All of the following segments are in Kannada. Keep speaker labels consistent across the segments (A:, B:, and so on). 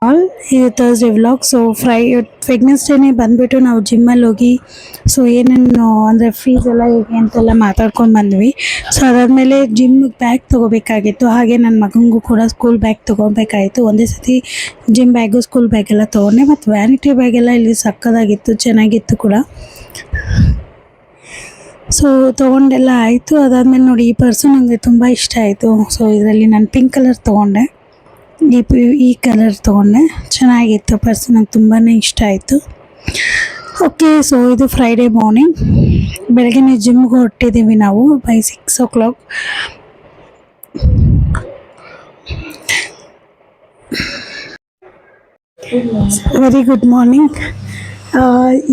A: ಆಲ್ ಇದು ಥರ್ಸ್ಡೇ ವ್ಲಾಗ್. ಸೊ ವೆಡ್ನೆಸ್ಡೇನೇ ಬಂದುಬಿಟ್ಟು ನಾವು ಜಿಮ್ಮಲ್ಲಿ ಹೋಗಿ ಸೊ ಏನೇನು ಅಂದರೆ ಫೀಸ್ ಎಲ್ಲ ಹೇಗೆ ಅಂತೆಲ್ಲ ಮಾತಾಡ್ಕೊಂಡು ಬಂದ್ವಿ. ಸೊ ಅದಾದಮೇಲೆ ಜಿಮ್ಗೆ ಬ್ಯಾಗ್ ತೊಗೋಬೇಕಾಗಿತ್ತು, ಹಾಗೆ ನನ್ನ ಮಗನಿಗೂ ಕೂಡ ಸ್ಕೂಲ್ ಬ್ಯಾಗ್ ತೊಗೊಬೇಕಾಯಿತು. ಒಂದೇ ಸತಿ ಜಿಮ್ ಬ್ಯಾಗು ಸ್ಕೂಲ್ ಬ್ಯಾಗ್ ಎಲ್ಲ ತೊಗೊಂಡೆ. ಮತ್ತು ವ್ಯಾನಿಟಿ ಬ್ಯಾಗ್ ಎಲ್ಲ ಇಲ್ಲಿ ಸಕ್ಕದಾಗಿತ್ತು, ಚೆನ್ನಾಗಿತ್ತು ಕೂಡ. ಸೊ ತೊಗೊಂಡೆಲ್ಲ ಆಯಿತು. ಅದಾದಮೇಲೆ ನೋಡಿ ಈ ಪರ್ಸು ನನಗೆ ತುಂಬ ಇಷ್ಟ ಆಯಿತು. ಸೊ ಇದರಲ್ಲಿ ನಾನು ಪಿಂಕ್ ಕಲರ್ ತೊಗೊಂಡೆ, ಈ ಕಲರ್ ತೊಗೊಂಡೆ, ಚೆನ್ನಾಗಿತ್ತು ಪರ್ಸ್, ನಂಗೆ ತುಂಬಾ ಇಷ್ಟ ಆಯಿತು. ಓಕೆ, ಸೊ ಇದು ಫ್ರೈಡೇ ಮಾರ್ನಿಂಗ್, ಬೆಳಗ್ಗೆ ಜಿಮ್ಗೆ ಹೊರಟಿದ್ದೀವಿ ನಾವು by 6 o'clock. Very good morning.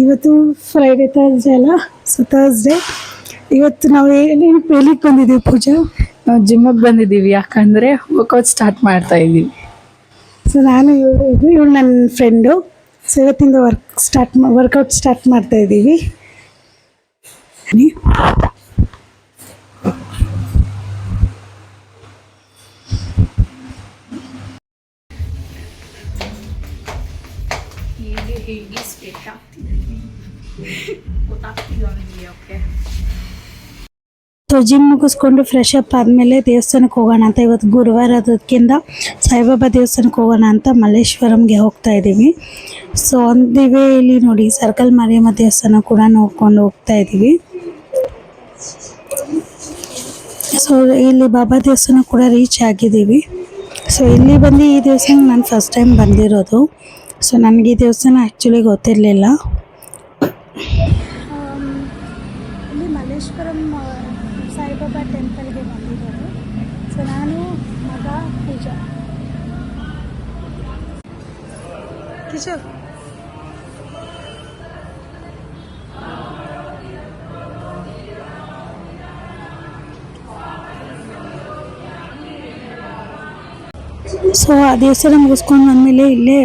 A: ಇವತ್ತು ಫ್ರೈಡೇ ಥರ್ಸ್ಡೇ ಅಲ್ಲ, ಸೊ ಥರ್ಸ್ಡೇ. ಇವತ್ತು ನಾವು ಎಲ್ಲಿಗೆ ಬಂದಿದ್ದೀವಿ ಪೂಜಾ?
B: ನಾವು ಜಿಮ್ಮಿಗೆ ಬಂದಿದ್ದೀವಿ, ಯಾಕಂದರೆ ವರ್ಕೌಟ್ ಸ್ಟಾರ್ಟ್ ಮಾಡ್ತಾ ಇದ್ದೀವಿ.
A: ಸೊ ನಾನು ಇವಳು ನನ್ನ ಫ್ರೆಂಡು. ಸೊ ಇವತ್ತಿಂದ ವರ್ಕೌಟ್ ಸ್ಟಾರ್ಟ್ ಮಾಡ್ತಾ ಇದ್ದೀವಿ. ಸೊ ಜಿಮ್ ಮುಗಿಸ್ಕೊಂಡು ಫ್ರೆಶ್ ಅಪ್ ಆದಮೇಲೆ ದೇವಸ್ಥಾನಕ್ಕೆ ಹೋಗೋಣ ಅಂತ, ಇವತ್ತು ಗುರುವಾರ ಅದಕ್ಕಿಂತ ಸಾಯಿಬಾಬಾ ದೇವಸ್ಥಾನಕ್ಕೆ ಹೋಗೋಣ ಅಂತ ಮಲ್ಲೇಶ್ವರಂಗೆ ಹೋಗ್ತಾ ಇದ್ದೀವಿ. ಸೊ ಅಂದಿವೆ ಇಲ್ಲಿ ನೋಡಿ ಸರ್ಕಲ್ ಮಾರಿಯಮ್ಮ ದೇವಸ್ಥಾನ ಕೂಡ ನೋಡ್ಕೊಂಡು ಹೋಗ್ತಾ ಇದ್ದೀವಿ. ಸೊ ಇಲ್ಲಿ ಬಾಬಾ ದೇವಸ್ಥಾನ ಕೂಡ ರೀಚ್ ಆಗಿದ್ದೀವಿ. ಸೊ ಇಲ್ಲಿ ಬಂದು ಈ ದೇವಸ್ಥಾನಕ್ಕೆ ನಾನು ಫಸ್ಟ್ ಟೈಮ್ ಬಂದಿರೋದು. ಸೊ ನನಗೆ ಈ ದೇವಸ್ಥಾನ ಆ್ಯಕ್ಚುಲಿ ಗೊತ್ತಿರಲಿಲ್ಲ. ಇಲ್ಲಿ ಮಲ್ಲೇಶ್ವರಂ ಸಾಯಿಬಾಬಾ ಟೆಂಪಲ್ಗೆ ಬಂದಿರೋದು. ಸೊ ನಾನು ಮಗ ಪೂಜಾ. ಕಿಶೋರ್ ಸೊ ಆ ದೇವಸ್ಥಾನ ಮುಗಿಸ್ಕೊಂಡು ಬಂದಮೇಲೆ ಇಲ್ಲೇ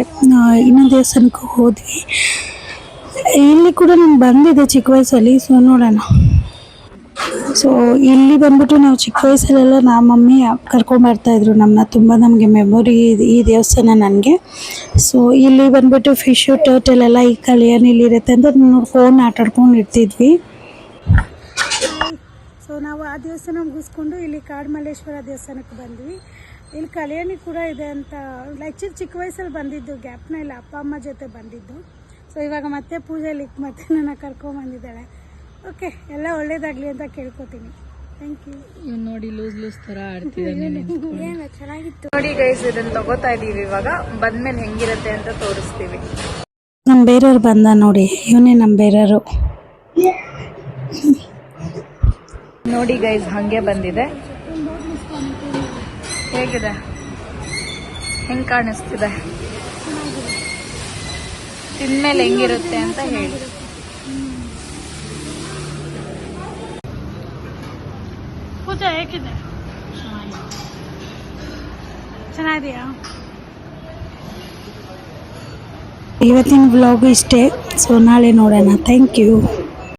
A: ಇನ್ನೊಂದು ದೇವಸ್ಥಾನಕ್ಕೆ ಹೋದ್ವಿ. ಇಲ್ಲಿ ಕೂಡ ನಾನು ಬಂದಿದ್ದೆ ಚಿಕ್ಕ ವಯಸ್ಸಲ್ಲಿ. ಸೊ ನೋಡೋಣ. ಸೊ ಇಲ್ಲಿ ಬಂದ್ಬಿಟ್ಟು ನಾವು ಚಿಕ್ಕ ವಯಸ್ಸಲ್ಲೆಲ್ಲ ನಮ್ಮ ಮಮ್ಮಿ ಕರ್ಕೊಂಬರ್ತಾಯಿದ್ರು ನಮ್ಮನ್ನ. ತುಂಬ ನಮಗೆ ಮೆಮೊರಿ ಈ ದೇವಸ್ಥಾನ ನನಗೆ. ಸೊ ಇಲ್ಲಿ ಬಂದ್ಬಿಟ್ಟು ಫಿಶು ಟರ್ಟಲ್ ಎಲ್ಲ ಈ ಕಲ್ಯಾಣಿಲಿರುತ್ತೆ ಅಂತ ನೋಡ್ಕೊಂಡು ಆಟಾಡ್ಕೊಂಡು ಇರ್ತಿದ್ವಿ. ಸೊ ನಾವು ಆ ದೇವಸ್ಥಾನ ಮುಗಿಸ್ಕೊಂಡು ಇಲ್ಲಿ ಕಾಡ್ಮಲ್ಲೇಶ್ವರ ದೇವಸ್ಥಾನಕ್ಕೆ ಬಂದ್ವಿ. ಇಲ್ಲಿ ಕಲ್ಯಾಣಿ ಕೂಡ ಇದೆ ಅಂತ ಆ್ಯಕ್ಚುಲಿ ಚಿಕ್ಕ ವಯಸ್ಸಲ್ಲಿ ಬಂದಿದ್ದು, ಗ್ಯಾಪ್ನ ಇಲ್ಲ ಅಪ್ಪ ಅಮ್ಮ ಜೊತೆ ಬಂದಿದ್ದು. ಸೊ ಇವಾಗ ಮತ್ತೆ ಪೂಜೆಲಿ ಮತ್ತೆ ನನ್ನ ಕರ್ಕೊಂಬಂದಿದ್ದಾಳೆ. ಓಕೆ, ಎಲ್ಲ ಒಳ್ಳೇದಾಗಲಿ ಅಂತ ಕೇಳ್ಕೊತೀನಿ. Thank you.
B: ಇವ್ನು ನೋಡಿ ಲೂಸ್ ಥರ ಆಡ್ತಿದ್ದಾನೆ.
A: ಚೆನ್ನಾಗಿತ್ತು
B: ನೋಡಿ ಗೈಸ್, ಇದನ್ನು ತಗೋತಾ ಇದ್ದೀವಿ. ಇವಾಗ ಬಂದ್ಮೇಲೆ ಹೆಂಗಿರುತ್ತೆ ಅಂತ ತೋರಿಸ್ತೀವಿ.
A: ನಮ್ಮ ಬೇರೆಯವ್ರು ಬಂದ ನೋಡಿ, ಇವನೇ ನಮ್ಮ ಬೇರೆಯವರು.
B: ನೋಡಿ ಗೈಸ್, ಹಾಗೆ ಬಂದಿದೆ. ಹೇಗಿದೆ, ಹೆಂಗೆ ಕಾಣಿಸ್ತಿದೆ, ತಿಂದ್ಮೇಲೆ ಹೆಂಗಿರುತ್ತೆ ಅಂತ ಹೇಳಿ.
A: ಪೂಜಾ ಹೇಗಿದೆ? ಚೆನ್ನಾಗಿದೆಯಾ? ಇವತ್ತಿನ ವ್ಲಾಗ್ ಇಷ್ಟೇ. ಸೊ ನಾಳೆ ನೋಡೋಣ. Thank you.